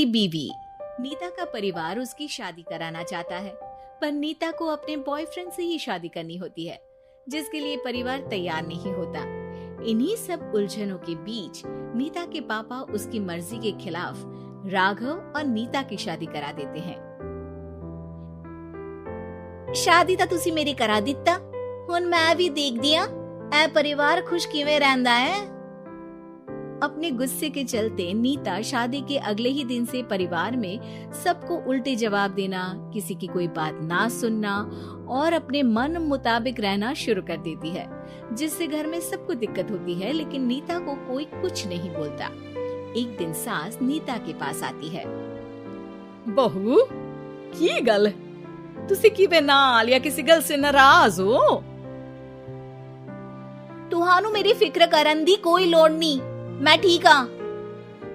बड़ी बीवी। नीता का परिवार उसकी शादी कराना चाहता है, पर नीता को अपने बॉयफ्रेंड से ही शादी करनी होती है, जिसके लिए परिवार तैयार नहीं होता। इन्हीं सब उलझनों के बीच नीता के पापा उसकी मर्जी के खिलाफ राघव और नीता की शादी करा देते हैं। शादी ਤਾਂ ਤੁਸੀਂ ਮੇਰੀ ਕਰਾ ਦਿੱਤਾ, ਹੁਣ मैं भी देख दिया ए परिवार खुश किवें रहंदा है। अपने गुस्से के चलते नीता शादी के अगले ही दिन से परिवार में सबको उल्टे जवाब देना, किसी की कोई बात ना सुनना और अपने मन मुताबिक रहना शुरू कर देती है, जिससे घर में सबको दिक्कत होती है, लेकिन नीता को कोई कुछ नहीं बोलता। एक दिन सास नीता के पास आती है। बहू की गल, तुसी किवें नाल या किसी गल से नाराज हो? तुहानू मेरी फिक्र करन दी कोई लोड़ नहीं, मैं ठीक हाँ।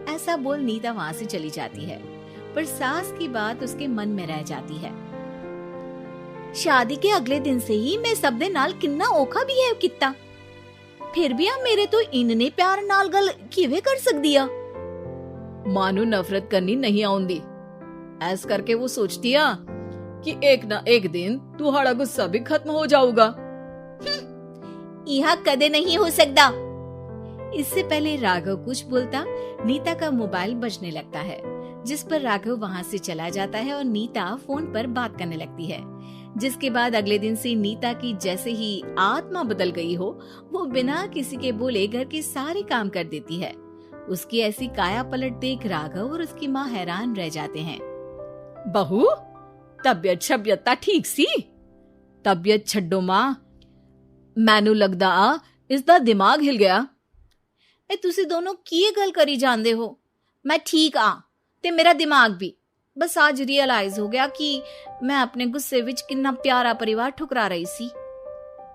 ऐसा बोल नीता वहां से चली जाती है, पर सास की बात उसके मन में रह जाती है। शादी के अगले दिन से ही मैं सब दे नाल किन्ना औखा बिहेव किता, फिर भी आप मेरे तो इन्ने प्यार नाल गल किवें कर सकदी आ। मानू नफरत करनी नहीं आउंदी, ऐस करके वो सोचती आ कि एक ना एक दिन तुम्हारा गुस्सा भी खत्म हो जाऊगा। यह कदे नहीं हो सकता। इससे पहले राघव कुछ बोलता, नीता का मोबाइल बजने लगता है, जिस पर राघव वहां से चला जाता है और नीता फोन पर बात करने लगती है। जिसके बाद अगले दिन से नीता की जैसे ही आत्मा बदल गई हो, वो बिना किसी के बोले घर के सारे काम कर देती है। उसकी ऐसी काया पलट देख राघव और उसकी माँ हैरान रह जाते हैं। बहू तबियत शबियत ता ठीक सी? तबियत छड्डो मां, मैनू लगदा आ इसदा दिमाग हिल गया। ए तुसी दोनों की गल करी जांदे हो? मैं ठीक आ ते मेरा दिमाग भी। बस आज रियलाइज हो गया कि मैं अपने गुस्से विच कितना प्यारा परिवार ठुकरा रही सी।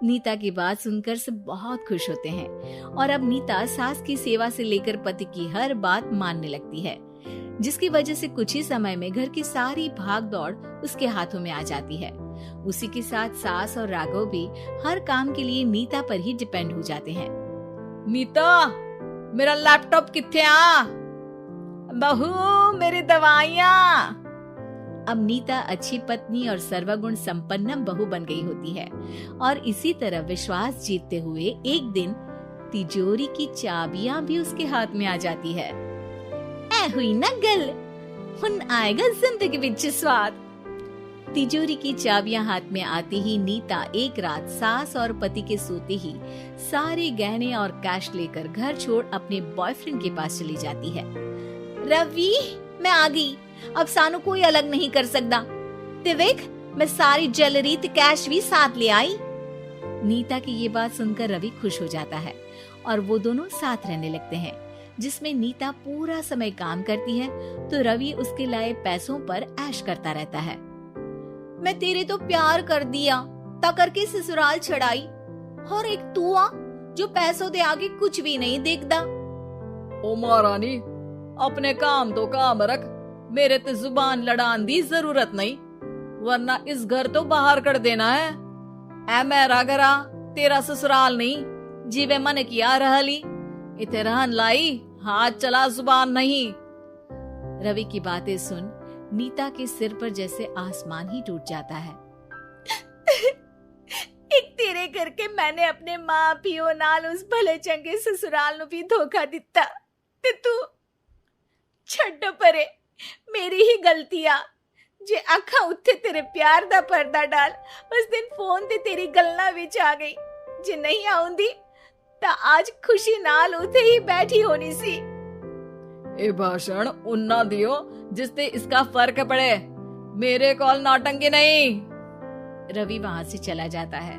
नीता की बात सुनकर सब बहुत खुश होते हैं और अब नीता सास की सेवा से लेकर पति की हर बात मानने लगती है, जिसकी वजह से कुछ ही समय में घर की सारी भाग दौड़ उसके हाथों में आ जाती है। उसी के साथ सास और राघव भी हर काम के लिए नीता पर ही डिपेंड हो जाते हैं। नीता मेरा लैपटॉप किथे आ? बहू मेरी दवाइयां। अब नीता अच्छी पत्नी और सर्वगुण संपन्न बहू बन गई होती है और इसी तरह विश्वास जीतते हुए एक दिन तिजोरी की चाबियां भी उसके हाथ में आ जाती है। ऐ हुई ना गल, हुन आएगा जिंदगी विच स्वाद। तिजोरी की चाबियां हाथ में आती ही नीता एक रात सास और पति के सोते ही सारे गहने और कैश लेकर घर छोड़ अपने बॉयफ्रेंड के पास चली जाती है। रवि मैं आ गई, अब सानू कोई अलग नहीं कर सकता। ते देख मैं सारी ज्वेलरी ते कैश भी साथ ले आई। नीता की ये बात सुनकर रवि खुश हो जाता है और वो दोनों साथ रहने लगते हैं, जिसमें नीता पूरा समय काम करती है तो रवि उसके लाए पैसों पर ऐश करता रहता है। मैं तेरे तो प्यार कर दिया ता करके ससुराल छड़ाई, और एक तू आ जो पैसों दे आगे कुछ भी नहीं देखता। ओ महारानी अपने काम तो काम रख, मेरे ते जुबान लड़ान दी जरूरत नहीं, वरना इस घर तो बाहर कर देना है। ऐ मेरा घरा तेरा ससुराल नहीं, जीवे मन किया रहली इथे रहन लाई, हाथ चला जुबान नहीं। रवि की बातें सुन नीता के सिर पर जैसे आसमान ही टूट जाता है। एक तेरे करके मैंने अपने माँ पियो नाल उस भले चंगे ससुराल नु भी धोखा दिता ते तू छड्ड परे, मेरी ही गलतियां जे आखा उत्थे तेरे प्यार दा पर्दा डाल, उस दिन फोन ते तेरी गल्ला विच आ गई। जे नहीं आउंदी ता आज खुशी नाल उथे ही बैठी होनी सी। ए भाषण उन्ना दियो जिससे इसका फर्क पड़े, मेरे कॉल नौटंकी नहीं। रवि वहां से चला जाता है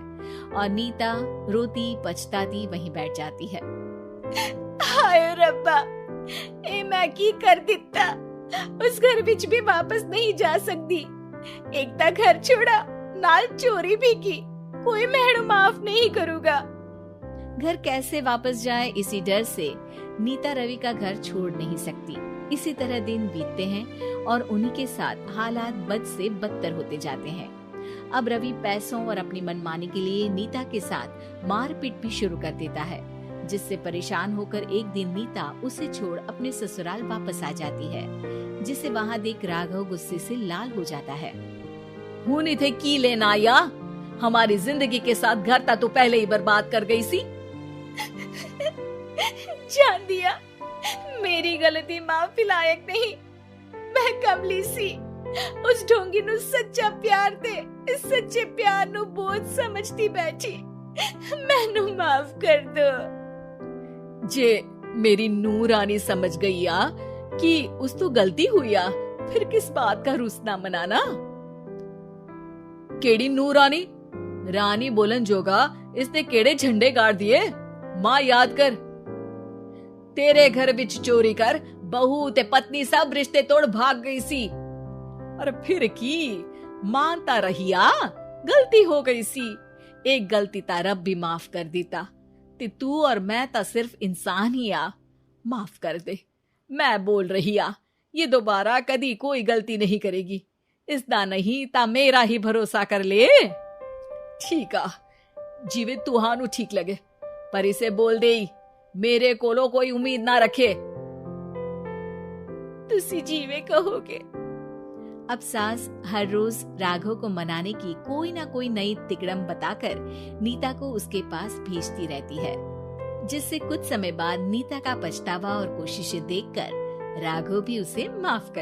और नीता रोती पछताती वहीं बैठ जाती है। हाय रब्बा, ए मैं की कर दिता, उस घर विच भी वापस नहीं जा सकती। एक ता घर छोड़ा, नाल चोरी भी की, कोई मेहणु माफ नहीं करूंगा। घर कैसे वापस जाए इसी डर से नीता रवि का घर छोड़ नहीं सकती। इसी तरह दिन बीतते हैं और उन्हीं के साथ हालात बद से बदतर होते जाते हैं। अब रवि पैसों और अपनी मनमानी के लिए नीता के साथ मारपीट भी शुरू कर देता है, जिससे परेशान होकर एक दिन नीता उसे छोड़ अपने ससुराल वापस आ जाती है, जिसे वहाँ देख राघव गुस्से से लाल हो जाता है। हुन इथे की लेना या हमारी जिंदगी के साथ घर ता तू पहले ही बर्बाद कर गई सी। जान दिया, मेरी गलती माफी लायक नहीं। मैं कमली सी उस ढोंगी नु सच्चा प्यार ते इस सच्चे प्यार नु बोझ समझती बैठी। मैनू माफ कर दो। जे मेरी नूरानी समझ गई या कि उस तो गलती हुई या, फिर किस बात का रूसना मनाना। केड़ी नूरानी रानी बोलन जोगा इसने केड़े झंडे गाड़ दिए। मां याद कर, तेरे घर बिच चोरी कर बहू ते पत्नी सब रिश्ते तोड़ भाग गई सी। और फिर की मानता रहिया, गलती हो गई सी। एक गलती ता रब भी माफ कर देता ते तू और मैं ता सिर्फ इंसान ही आ। माफ कर दे, मैं बोल रही आ ये दोबारा कदी कोई गलती नहीं करेगी। इसदा नहीं ता मेरा ही भरोसा कर ले। ठीक आ, जिवे तुहानू ठीक लगे, पर इसे बोल दे मेरे कोलो कोई उम्मीद ना रखे। तुसी जीवे कहोगे। अब सास हर रोज राघव को मनाने की कोई ना कोई नई तिकड़म बताकर नीता को उसके पास भेजती रहती है, जिससे कुछ समय बाद नीता का पछतावा और कोशिशें देखकर राघव भी उसे माफ कर